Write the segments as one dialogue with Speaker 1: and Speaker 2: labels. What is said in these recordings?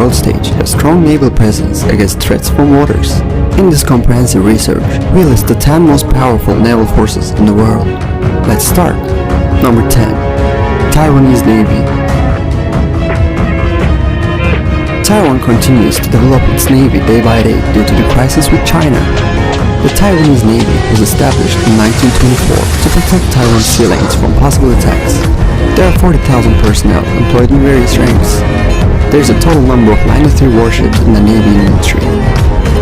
Speaker 1: world stage a strong naval presence against threats from waters. In this comprehensive research, we list the 10 most powerful naval forces in the world. Let's start. Number 10. Taiwanese Navy. Taiwan continues to develop its navy day by day due to the crisis with China. The Taiwanese Navy was established in 1924 to protect Taiwan's sea lanes from possible attacks. There are 40,000 personnel employed in various ranks. There is a total number of 93 warships in the Navy inventory.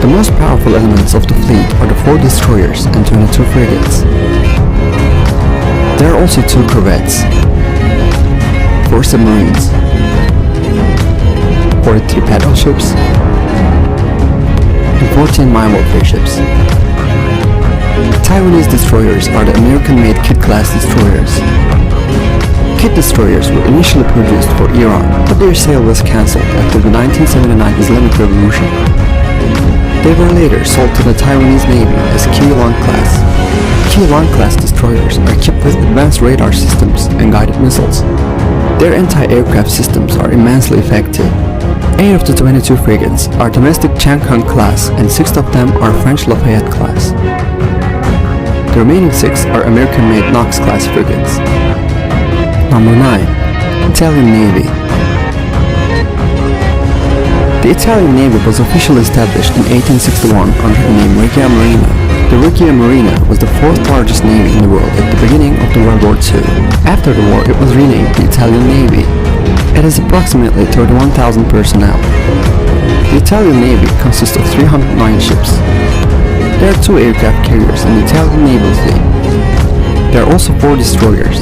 Speaker 1: The most powerful elements of the fleet are the 4 destroyers and 22 frigates. There are also 2 corvettes, 4 submarines, 43 patrol ships, and 14 mine warfare ships. Taiwanese destroyers are the American-made Kidd-class destroyers. Kidd destroyers were initially produced for Iran, but their sale was cancelled after the 1979 Islamic Revolution. They were later sold to the Taiwanese Navy as Keelung-class. Keelung-class destroyers are equipped with advanced radar systems and guided missiles. Their anti-aircraft systems are immensely effective. 8 of the 22 frigates are domestic Changkang-class and 6 of them are French Lafayette-class. The remaining 6 are American-made Knox-class frigates. Number 9. Italian Navy. The Italian Navy was officially established in 1861 under the name Regia Marina. The Regia Marina was the 4th largest navy in the world at the beginning of the World War II. After the war, it was renamed the Italian Navy. It has approximately 31,000 personnel. The Italian Navy consists of 309 ships. There are 2 aircraft carriers in the Italian naval fleet. There are also 4 destroyers,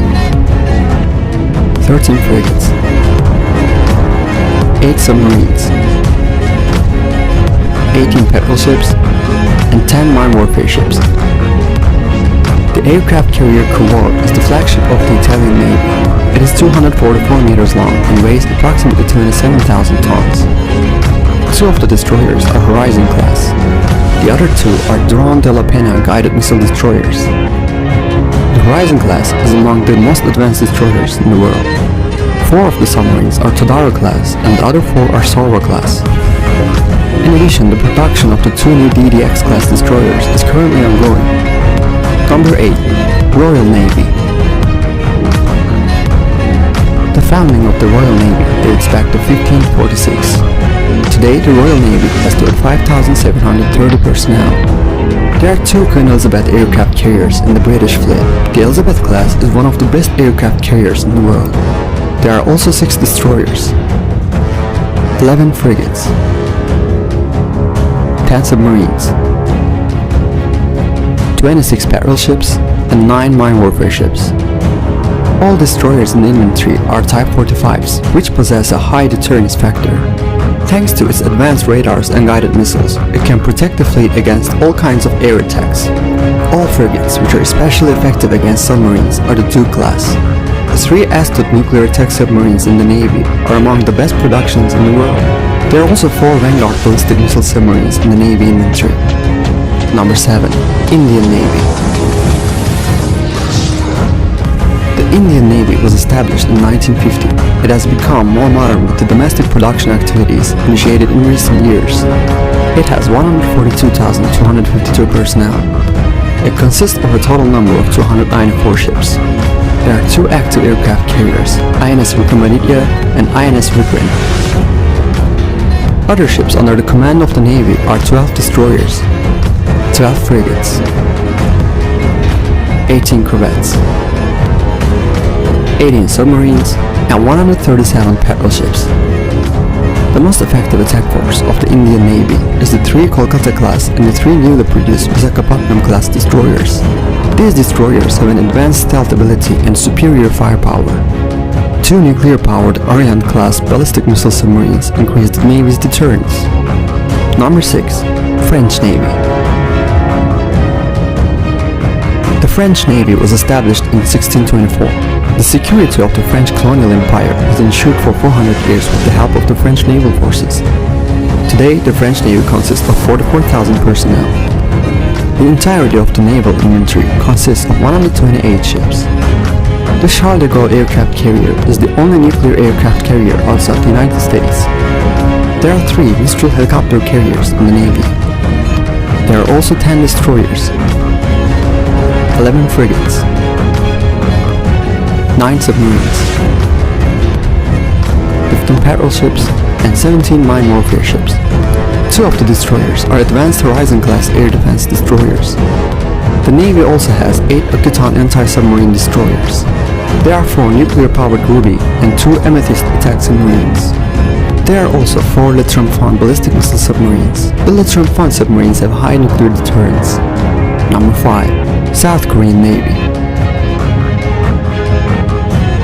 Speaker 1: 13 frigates, 8 submarines, 18 patrol ships, and 10 mine warfare ships. The aircraft carrier Corvette is the flagship of the Italian Navy. It is 244 meters long and weighs approximately 27,000 tons. 2 of the destroyers are Horizon class. The other 2 are Drone de la Pena guided missile destroyers. The Horizon class is among the most advanced destroyers in the world. 4 of the submarines are Todaro class and the other 4 are Sorwa class. In addition, the production of the 2 new DDX class destroyers is currently ongoing. Number 8. Royal Navy. The founding of the Royal Navy dates back to 1546. Today, the Royal Navy has stood 5,730 personnel. There are 2 Queen Elizabeth aircraft carriers in the British fleet. The Elizabeth class is one of the best aircraft carriers in the world. There are also 6 destroyers, 11 frigates, 10 submarines, 26 patrol ships, and 9 mine warfare ships. All destroyers in the inventory are Type 45s, which possess a high deterrence factor. Thanks to its advanced radars and guided missiles, it can protect the fleet against all kinds of air attacks. All frigates, which are especially effective against submarines, are the Duke class. The 3 Astute nuclear attack submarines in the Navy are among the best productions in the world. There are also 4 Vanguard ballistic missile submarines in the Navy inventory. Number 7. Indian Navy. The Indian Navy was established in 1950. It has become more modern with the domestic production activities initiated in recent years. It has 142,252 personnel. It consists of a total number of 294 ships. There are 2 active aircraft carriers, INS Vikramaditya and INS Vikram. Other ships under the command of the Navy are 12 destroyers, 12 frigates, 18 corvettes, 18 submarines, and 137 patrol ships. The most effective attack force of the Indian Navy is the 3 Kolkata class and the 3 newly produced Visakhapatnam class destroyers. These destroyers have an advanced stealth ability and superior firepower. 2 nuclear-powered Ariane class ballistic missile submarines increase the Navy's deterrence. Number 6. French Navy. The French Navy was established in 1624. The security of the French colonial empire was ensured for 400 years with the help of the French naval forces. Today, the French Navy consists of 44,000 personnel. The entirety of the naval inventory consists of 128 ships. The Charles de Gaulle aircraft carrier is the only nuclear aircraft carrier outside the United States. There are 3 Mistral helicopter carriers in the Navy. There are also 10 destroyers, 11 frigates, 9 submarines, 15 patrol ships, and 17 mine warfare ships. 2 of the destroyers are Advanced Horizon-class air defense destroyers. The Navy also has 8 Octaton anti-submarine destroyers. There are 4 nuclear-powered Ruby and 2 Amethyst attack submarines. There are also 4 Lithium-Fond ballistic missile submarines. The Lithium-Fond submarines have high nuclear deterrence. Number 5. South Korean Navy.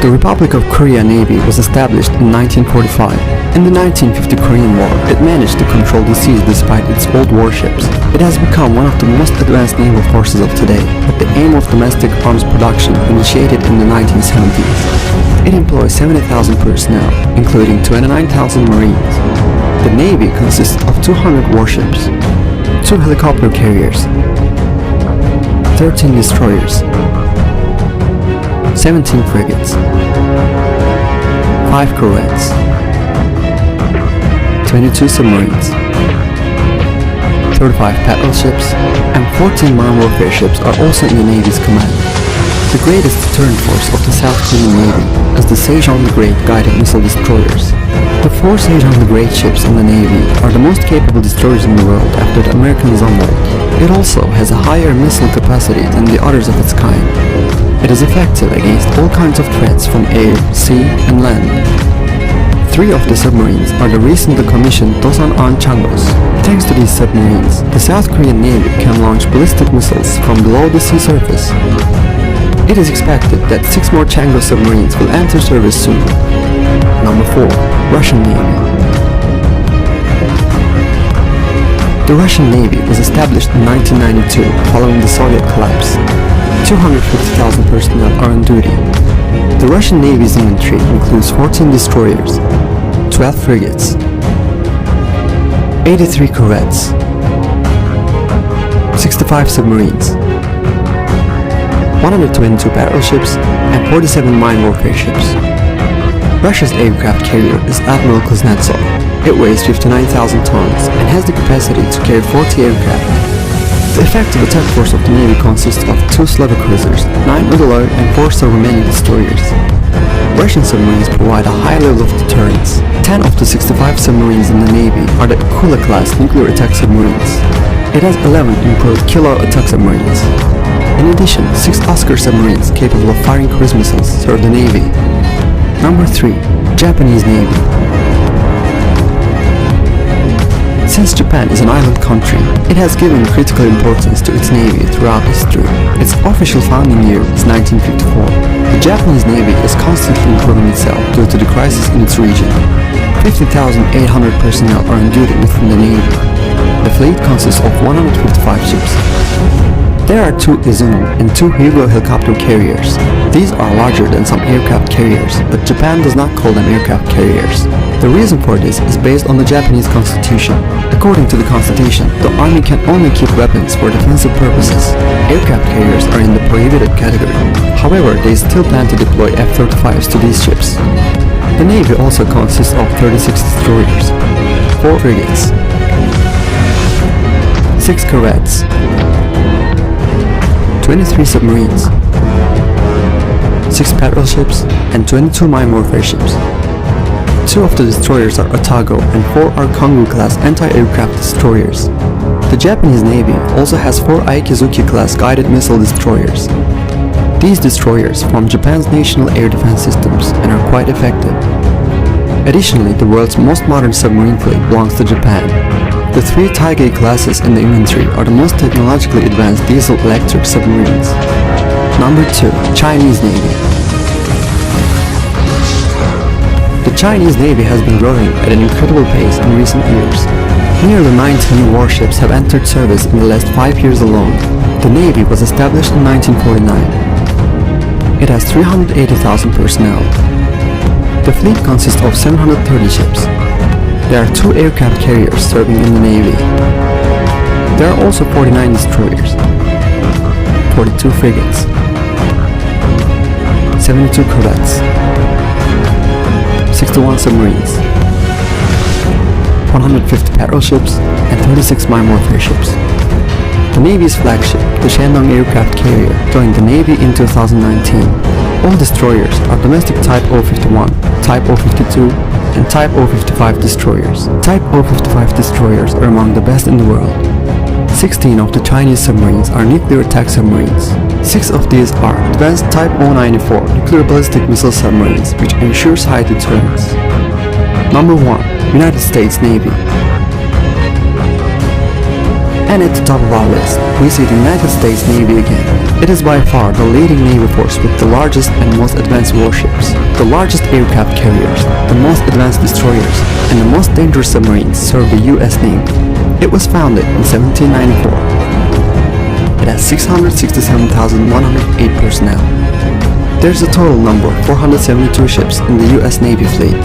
Speaker 1: The Republic of Korea Navy was established in 1945. In the 1950 Korean War, it managed to control the seas despite its old warships. It has become one of the most advanced naval forces of today, with the aim of domestic arms production initiated in the 1970s. It employs 70,000 personnel, including 29,000 Marines. The Navy consists of 200 warships, 2 helicopter carriers, 13 destroyers, 17 frigates, 5 corvettes, 22 submarines, 35 patrol ships, and 14 mine warfare ships are also in the Navy's command. The greatest deterrent force of the South Korean Navy is the Sejong the Great guided missile destroyers. The 4 Sejong the Great ships in the Navy are the most capable destroyers in the world after the American Zumwalt. It also has a higher missile capacity than the others of its kind. It is effective against all kinds of threats from air, sea, and land. 3 of the submarines are the recently commissioned Dosan-an Changos. Thanks to these submarines, the South Korean Navy can launch ballistic missiles from below the sea surface. It is expected that 6 more Changos submarines will enter service soon. Number 4. Russian Navy. The Russian Navy was established in 1992 following the Soviet collapse. 250,000 personnel are on duty. The Russian Navy's inventory includes 14 destroyers, 12 frigates, 83 corvettes, 65 submarines, 122 battleships, and 47 mine warfare ships. Russia's aircraft carrier is Admiral Kuznetsov. It weighs 59,000 tons and has the capacity to carry 40 aircraft. The effective attack force of the Navy consists of 2 Slava cruisers, 9 Udaloi, and 4 Sovremeny destroyers. Russian submarines provide a high level of deterrence. 10 of the 65 submarines in the Navy are the Akula-class nuclear attack submarines. It has 11 improved Kilo attack submarines. In addition, 6 Oscar submarines capable of firing cruise missiles serve the Navy. Number 3. Japanese Navy. Since Japan is an island country, it has given critical importance to its Navy throughout history. Its official founding year is 1954. The Japanese Navy is constantly improving itself due to the crisis in its region. 50,800 personnel are on duty within the Navy. The fleet consists of 155 ships. There are 2 Izumi and 2 Hyugo helicopter carriers. These are larger than some aircraft carriers, but Japan does not call them aircraft carriers. The reason for this is based on the Japanese constitution. According to the constitution, the army can only keep weapons for defensive purposes. Aircraft carriers are in the prohibited category. However, they still plan to deploy F-35s to these ships. The Navy also consists of 36 destroyers, 4 frigates, 6 corvettes, 23 submarines, 6 patrol ships, and 22 mine warfare ships. 2 of the destroyers are Otago and 4 are Kongu-class anti-aircraft destroyers. The Japanese Navy also has 4 Aikizuki-class guided missile destroyers. These destroyers form Japan's national air defense systems and are quite effective. Additionally, the world's most modern submarine fleet belongs to Japan. The 3 Taigei classes in the inventory are the most technologically advanced diesel-electric submarines. Number 2. Chinese Navy. The Chinese Navy has been growing at an incredible pace in recent years. Nearly 90 new warships have entered service in the last 5 years alone. The Navy was established in 1949. It has 380,000 personnel. The fleet consists of 730 ships. There are 2 aircraft carriers serving in the Navy. There are also 49 destroyers, 42 frigates, 72 corvettes, 61 submarines, 150 patrol ships, and 36 mine warfare ships. The Navy's flagship, the Shandong aircraft carrier, joined the Navy in 2019. All destroyers are domestic Type 051, Type 052, and Type 055 destroyers. Type 055 destroyers are among the best in the world. 16 of the Chinese submarines are nuclear attack submarines. 6 of these are advanced Type 094 nuclear ballistic missile submarines, which ensures high deterrence. Number 1. United States Navy. And at the top of our list, we see the United States Navy again. It is by far the leading naval force with the largest and most advanced warships, the largest aircraft carriers, the most advanced destroyers, and the most dangerous submarines serve the US Navy. It was founded in 1794. It has 667,108 personnel. There's a total number of 472 ships in the US Navy fleet,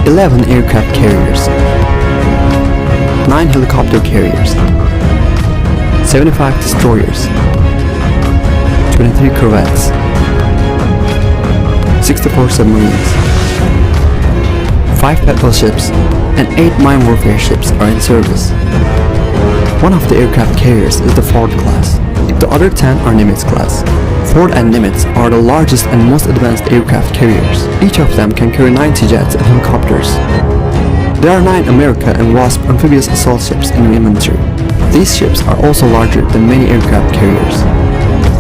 Speaker 1: 11 aircraft carriers, 9 helicopter carriers, 75 destroyers, 23 corvettes, 64 submarines, 5 patrol ships, and 8 mine warfare ships are in service. One of the aircraft carriers is the Ford class. The other 10 are Nimitz class. Ford and Nimitz are the largest and most advanced aircraft carriers. Each of them can carry 90 jets and helicopters. There are 9 America and Wasp amphibious assault ships in inventory. These ships are also larger than many aircraft carriers.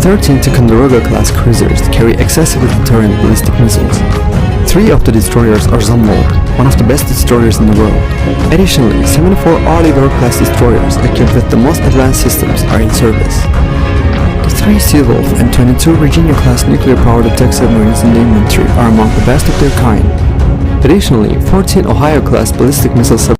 Speaker 1: 13 Ticonderoga class cruisers carry excessively deterrent ballistic missiles. 3 of the destroyers are Zumwalt, one of the best destroyers in the world. Additionally, 74 Oliver class destroyers equipped with the most advanced systems are in service. The 3 Seawolf and 22 Virginia class nuclear powered attack submarines in the inventory are among the best of their kind. Additionally, 14 Ohio class ballistic missile submarines